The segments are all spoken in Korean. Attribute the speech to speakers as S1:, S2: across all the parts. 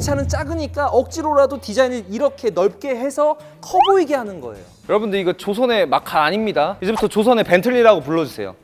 S1: 이 차는 작으니까 억지로라도 디자인을 이렇게 넓게 해서 커 보이게 하는 거예요.
S2: 여러분들 이거 조선의 마칼 아닙니다. 이제부터 조선의 벤틀리라고 불러주세요.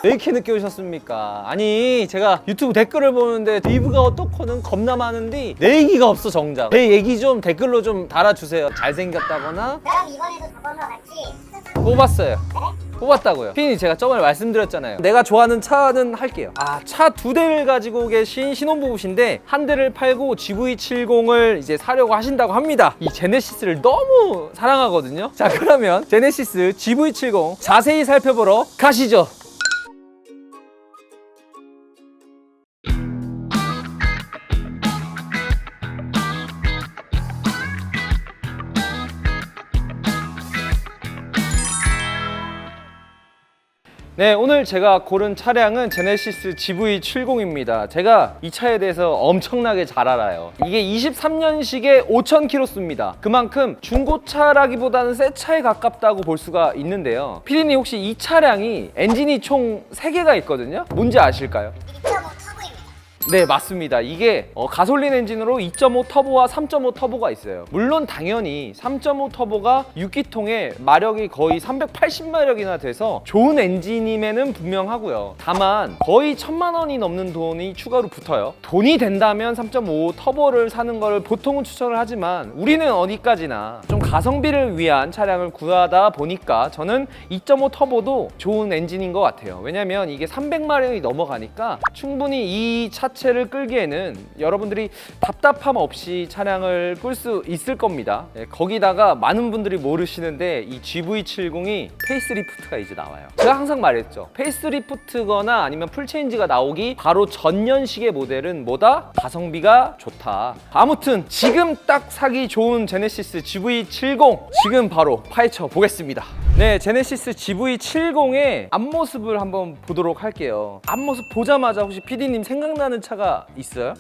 S2: 왜 이렇게 늦게 오셨습니까? 아니 제가 유튜브 댓글을 보는데 리뷰가 어떻고는 겁나 많은데 내 얘기가 없어 정작. 내 얘기 좀 댓글로 좀 달아주세요. 잘생겼다거나.
S3: 그럼 이번에도 저번과 같이
S2: 뽑았어요. 뽑았다고요. 피디님 제가 저번에 말씀드렸잖아요. 내가 좋아하는 차는 할게요. 차 2대를 가지고 계신 신혼부부신데 한 대를 팔고 GV70을 이제 사려고 하신다고 합니다. 이 제네시스를 너무 사랑하거든요. 자 그러면 제네시스 GV70 자세히 살펴보러 가시죠. 네, 오늘 제가 고른 차량은 제네시스 GV70입니다. 제가 이 차에 대해서 엄청나게 잘 알아요. 이게 23년식의 5,000km 씁니다. 그만큼 중고차라기보다는 새 차에 가깝다고 볼 수가 있는데요. 피디님 혹시 이 차량이 엔진이 총 3개가 있거든요? 뭔지 아실까요?
S3: 2.5 터보입니다.
S2: 네, 맞습니다. 이게 가솔린 엔진으로 2.5 터보와 3.5 터보가 있어요. 물론 당연히 3.5 터보가 6기통에 마력이 거의 380마력이나 돼서 좋은 엔진임에는 분명하고요. 다만 거의 1,000만 원이 넘는 돈이 추가로 붙어요. 돈이 된다면 3.5 터보를 사는 걸 보통은 추천을 하지만 우리는 어디까지나 좀 가성비를 위한 차량을 구하다 보니까 저는 2.5 터보도 좋은 엔진인 것 같아요. 왜냐면 이게 300마력이 넘어가니까 충분히 이 차체를 끌기에는 여러분들이 답답함 없이 차량을 끌 수 있을 겁니다. 네, 거기다가 많은 분들이 모르시는데 이 GV70이 페이스리프트가 이제 나와요. 제가 항상 말했죠. 페이스리프트거나 아니면 풀체인지가 나오기 바로 전년식의 모델은 뭐다? 가성비가 좋다. 아무튼 지금 딱 사기 좋은 제네시스 GV70 지금 바로 파헤쳐 보겠습니다. 네, 제네시스 GV70의 앞모습을 한번 보도록 할게요. 앞모습 보자마자 혹시 PD님 생각나는 차가 있어요?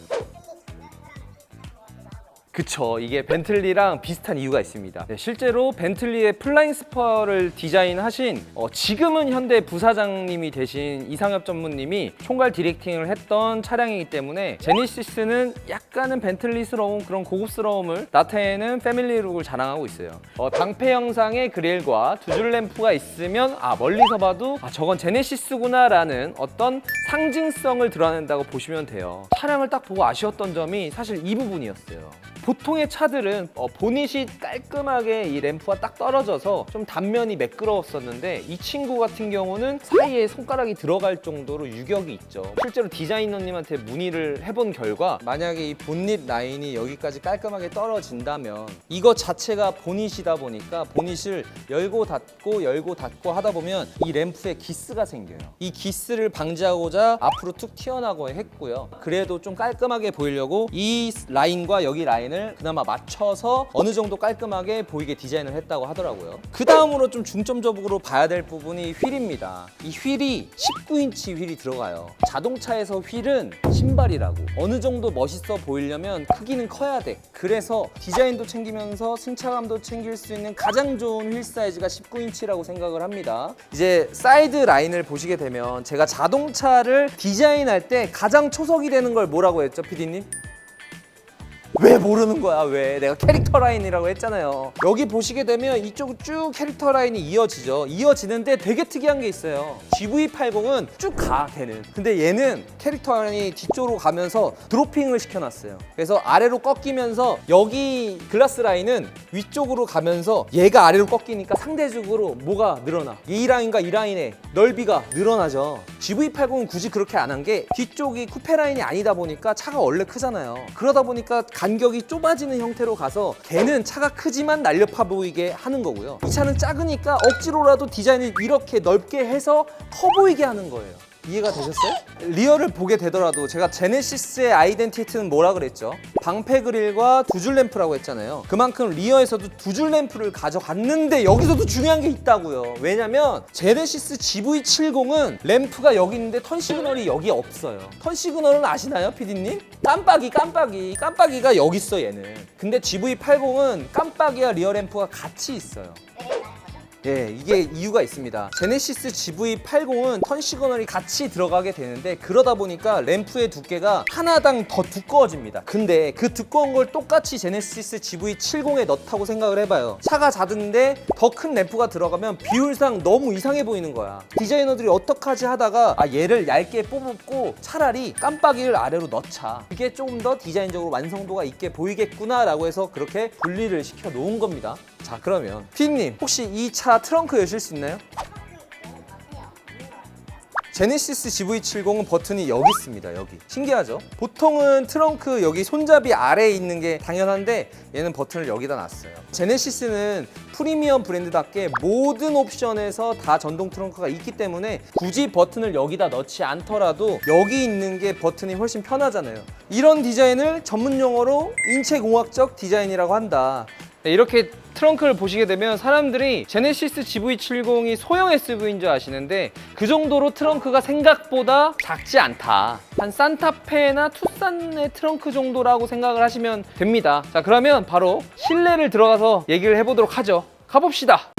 S2: 그쵸, 이게 벤틀리랑 비슷한 이유가 있습니다. 네, 실제로 벤틀리의 플라잉 스퍼를 디자인하신 지금은 현대 부사장님이 되신 이상엽 전무님이 총괄 디렉팅을 했던 차량이기 때문에 제네시스는 약간은 벤틀리스러운 그런 고급스러움을 나타내는 패밀리룩을 자랑하고 있어요. 방패 형상의 그릴과 두 줄 램프가 있으면 멀리서 봐도 저건 제네시스구나 라는 어떤 상징성을 드러낸다고 보시면 돼요. 차량을 딱 보고 아쉬웠던 점이 사실 이 부분이었어요. 보통의 차들은 보닛이 깔끔하게 이 램프가 딱 떨어져서 좀 단면이 매끄러웠었는데 이 친구 같은 경우는 사이에 손가락이 들어갈 정도로 유격이 있죠. 실제로 디자이너님한테 문의를 해본 결과 만약에 이 본닛 라인이 여기까지 깔끔하게 떨어진다면 이거 자체가 보닛이다 보니까 보닛을 열고 닫고 하다 보면 이 램프에 기스가 생겨요. 이 기스를 방지하고자 앞으로 툭 튀어나오고 했고요. 그래도 좀 깔끔하게 보이려고 이 라인과 여기 라인을 그나마 맞춰서 어느 정도 깔끔하게 보이게 디자인을 했다고 하더라고요. 그 다음으로 좀 중점적으로 봐야 될 부분이 휠입니다. 이 휠이 19인치 휠이 들어가요. 자동차에서 휠은 신발이라고. 어느 정도 멋있어 보이려면 크기는 커야 돼. 그래서 디자인도 챙기면서 승차감도 챙길 수 있는 가장 좋은 휠 사이즈가 19인치라고 생각을 합니다. 이제 사이드 라인을 보시게 되면 제가 자동차를 디자인할 때 가장 초석이 되는 걸 뭐라고 했죠, PD님? 왜 모르는 거야? 왜? 내가 캐릭터 라인이라고 했잖아요. 여기 보시게 되면 이쪽 쭉 캐릭터 라인이 이어지죠. 이어지는데 되게 특이한 게 있어요. GV80은 쭉 가, 걔는. 근데 얘는 캐릭터 라인이 뒤쪽으로 가면서 드로핑을 시켜놨어요. 그래서 아래로 꺾이면서 여기 글라스 라인은 위쪽으로 가면서 얘가 아래로 꺾이니까 상대적으로 뭐가 늘어나? 이 라인과 이 라인의 넓이가 늘어나죠. GV80은 굳이 그렇게 안 한 게 뒤쪽이 쿠페 라인이 아니다 보니까 차가 원래 크잖아요. 그러다 보니까 간격이 좁아지는 형태로 가서 걔는 차가 크지만 날렵해 보이게 하는 거고요. 이 차는 작으니까 억지로라도 디자인을 이렇게 넓게 해서 커 보이게 하는 거예요. 이해가 되셨어요? 리어를 보게 되더라도 제가 제네시스의 아이덴티티는 뭐라 그랬죠? 방패 그릴과 두 줄 램프라고 했잖아요. 그만큼 리어에서도 두 줄 램프를 가져갔는데 여기서도 중요한 게 있다고요. 왜냐면 제네시스 GV70은 램프가 여기 있는데 턴 시그널이 여기 없어요. 턴 시그널은 아시나요, PD님? 깜빡이가 여기 있어, 얘는. 근데 GV80은 깜빡이와 리어 램프가 같이 있어요.
S1: 예, 이게 이유가 있습니다. 제네시스 GV80은 턴 시그널이 같이 들어가게 되는데 그러다 보니까 램프의 두께가 하나당 더 두꺼워집니다. 근데 그 두꺼운 걸 똑같이 제네시스 GV70에 넣다고 생각을 해봐요. 차가 작은데 더 큰 램프가 들어가면 비율상 너무 이상해 보이는 거야. 디자이너들이 어떡하지 하다가 얘를 얇게 뽑고 차라리 깜빡이를 아래로 넣자. 그게 조금 더 디자인적으로 완성도가 있게 보이겠구나 라고 해서 그렇게 분리를 시켜 놓은 겁니다. 자, 그러면 피디님 혹시 이 차 트렁크 여실 수 있나요? 제네시스 GV70은 버튼이 여기 있습니다. 여기 신기하죠? 보통은 트렁크 여기 손잡이 아래에 있는 게 당연한데 얘는 버튼을 여기다 놨어요. 제네시스는 프리미엄 브랜드답게 모든 옵션에서 다 전동 트렁크가 있기 때문에 굳이 버튼을 여기다 넣지 않더라도 여기 있는 게 버튼이 훨씬 편하잖아요. 이런 디자인을 전문 용어로 인체공학적 디자인이라고 한다.
S2: 네, 이렇게 트렁크를 보시게 되면 사람들이 제네시스 GV70이 소형 SUV인 줄 아시는데 그 정도로 트렁크가 생각보다 작지 않다. 한 산타페나 투싼의 트렁크 정도라고 생각을 하시면 됩니다. 자, 그러면 바로 실내를 들어가서 얘기를 해보도록 하죠. 가봅시다.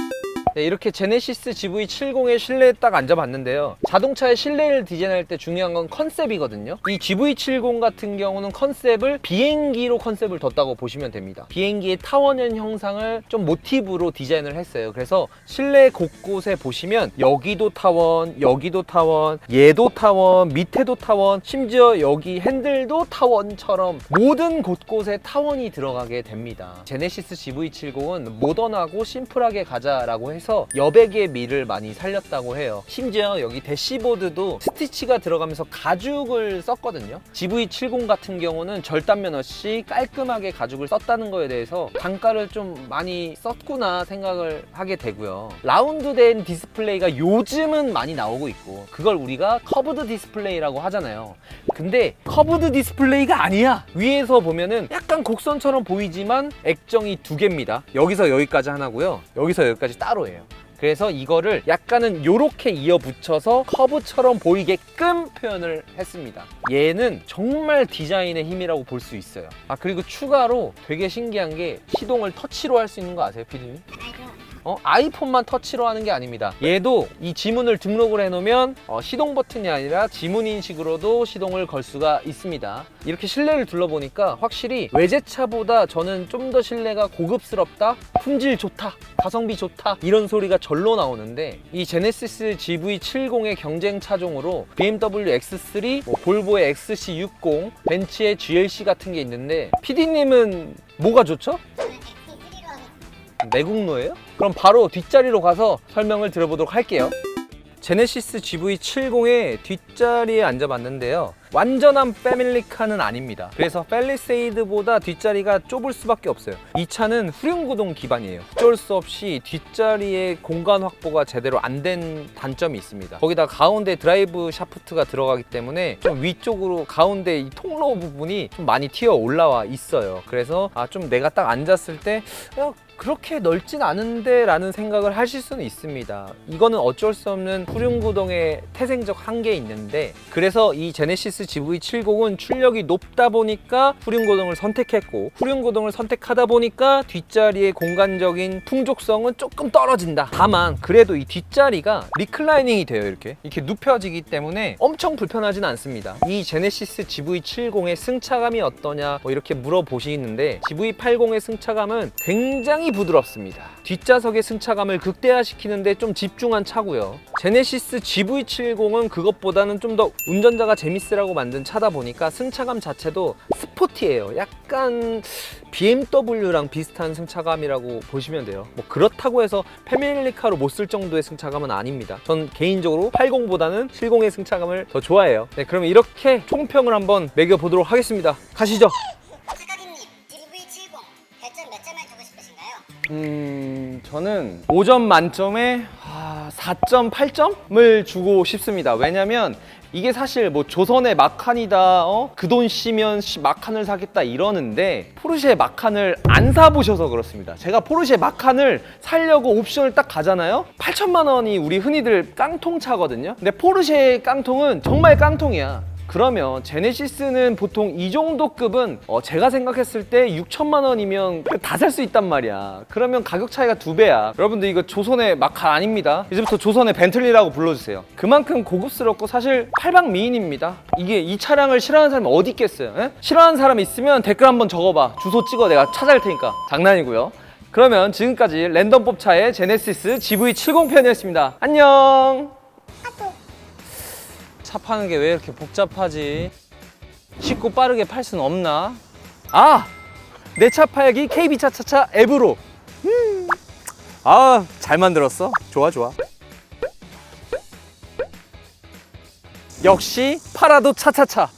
S2: 네, 이렇게 제네시스 GV70의 실내에 딱 앉아봤는데요. 자동차의 실내를 디자인할 때 중요한 건 컨셉이거든요. 이 GV70 같은 경우는 컨셉을 비행기로 컨셉을 뒀다고 보시면 됩니다. 비행기의 타원형 형상을 좀 모티브로 디자인을 했어요. 그래서 실내 곳곳에 보시면 여기도 타원, 여기도 타원, 얘도 타원, 밑에도 타원, 심지어 여기 핸들도 타원처럼 모든 곳곳에 타원이 들어가게 됩니다. 제네시스 GV70은 모던하고 심플하게 가자라고 해서 여백의 미를 많이 살렸다고 해요. 심지어 여기 대시보드도 스티치가 들어가면서 가죽을 썼거든요. GV70 같은 경우는 절단면 없이 깔끔하게 가죽을 썼다는 거에 대해서 단가를 좀 많이 썼구나 생각을 하게 되고요. 라운드된 디스플레이가 요즘은 많이 나오고 있고 그걸 우리가 커브드 디스플레이라고 하잖아요. 근데 커브드 디스플레이가 아니야. 위에서 보면은 약간 곡선처럼 보이지만 액정이 두 개입니다. 여기서 여기까지 하나고요. 여기서 여기까지 따로예요. 그래서 이거를 약간은 요렇게 이어 붙여서 커브처럼 보이게끔 표현을 했습니다. 얘는 정말 디자인의 힘이라고 볼 수 있어요. 그리고 추가로 되게 신기한 게 시동을 터치로 할 수 있는 거 아세요, 피디님? 아이폰만 터치로 하는 게 아닙니다. 얘도 이 지문을 등록을 해놓으면 시동 버튼이 아니라 지문 인식으로도 시동을 걸 수가 있습니다. 이렇게 실내를 둘러보니까 확실히 외제차보다 저는 좀 더 실내가 고급스럽다, 품질 좋다, 가성비 좋다 이런 소리가 절로 나오는데 이 제네시스 GV70의 경쟁 차종으로 BMW X3, 볼보의 XC60, 벤츠의 GLC 같은 게 있는데 PD님은 뭐가 좋죠? 내국노예요? 그럼 바로 뒷자리로 가서 설명을 들어보도록 할게요. 제네시스 GV70의 뒷자리에 앉아봤는데요. 완전한 패밀리카는 아닙니다. 그래서 팰리세이드보다 뒷자리가 좁을 수밖에 없어요. 이 차는 후륜구동 기반이에요. 어쩔 수 없이 뒷자리의 공간 확보가 제대로 안 된 단점이 있습니다. 거기다 가운데 드라이브 샤프트가 들어가기 때문에 좀 위쪽으로 가운데 이 통로 부분이 좀 많이 튀어 올라와 있어요. 그래서 좀 내가 딱 앉았을 때 그렇게 넓진 않은데 라는 생각을 하실 수는 있습니다. 이거는 어쩔 수 없는 후륜구동의 태생적 한계에 있는데 그래서 이 제네시스 GV70은 출력이 높다 보니까 후륜구동을 선택했고 후륜구동을 선택하다 보니까 뒷자리의 공간적인 풍족성은 조금 떨어진다. 다만 그래도 이 뒷자리가 리클라이닝이 돼요. 이렇게 눕혀지기 때문에 엄청 불편하진 않습니다. 이 제네시스 GV70의 승차감이 어떠냐 이렇게 물어보시는데 GV80의 승차감은 굉장히 부드럽습니다. 뒷좌석의 승차감을 극대화시키는데 좀 집중한 차고요. 제네시스 GV70은 그것보다는 좀 더 운전자가 재밌으라고 만든 차다 보니까 승차감 자체도 스포티해요. 약간 BMW랑 비슷한 승차감이라고 보시면 돼요. 그렇다고 해서 패밀리카로 못 쓸 정도의 승차감은 아닙니다. 전 개인적으로 80보다는 70의 승차감을 더 좋아해요. 네, 그러면 이렇게 총평을 한번 매겨보도록 하겠습니다. 가시죠.
S3: 작가님, GV70 별점 몇 점을 주고 싶으신가요?
S2: 저는 5점 만점에 4.8점을 주고 싶습니다. 왜냐면 이게 사실 조선의 마칸이다, 그 돈 씨면 마칸을 사겠다 이러는데 포르쉐 마칸을 안 사보셔서 그렇습니다. 제가 포르쉐 마칸을 사려고 옵션을 딱 가잖아요. 8천만 원이 우리 흔히들 깡통차거든요. 근데 포르쉐 깡통은 정말 깡통이야. 그러면 제네시스는 보통 이 정도 급은 제가 생각했을 때 6천만 원이면 다 살 수 있단 말이야. 그러면 가격 차이가 2배야. 여러분들 이거 조선의 마카 아닙니다. 이제부터 조선의 벤틀리라고 불러주세요. 그만큼 고급스럽고 사실 팔방미인입니다. 이게 이 차량을 싫어하는 사람이 어디 있겠어요? 에? 싫어하는 사람 있으면 댓글 한번 적어봐. 주소 찍어 내가 찾아갈 테니까. 장난이고요. 그러면 지금까지 랜덤 뽑차의 제네시스 GV70 편이었습니다. 안녕.
S1: 차 파는 게 왜 이렇게 복잡하지? 쉽고 빠르게 팔 수는 없나?
S2: 아! 내 차 팔기 KB차차차 앱으로.
S1: 아, 잘 만들었어. 좋아, 좋아.
S2: 역시 팔아도 차차차.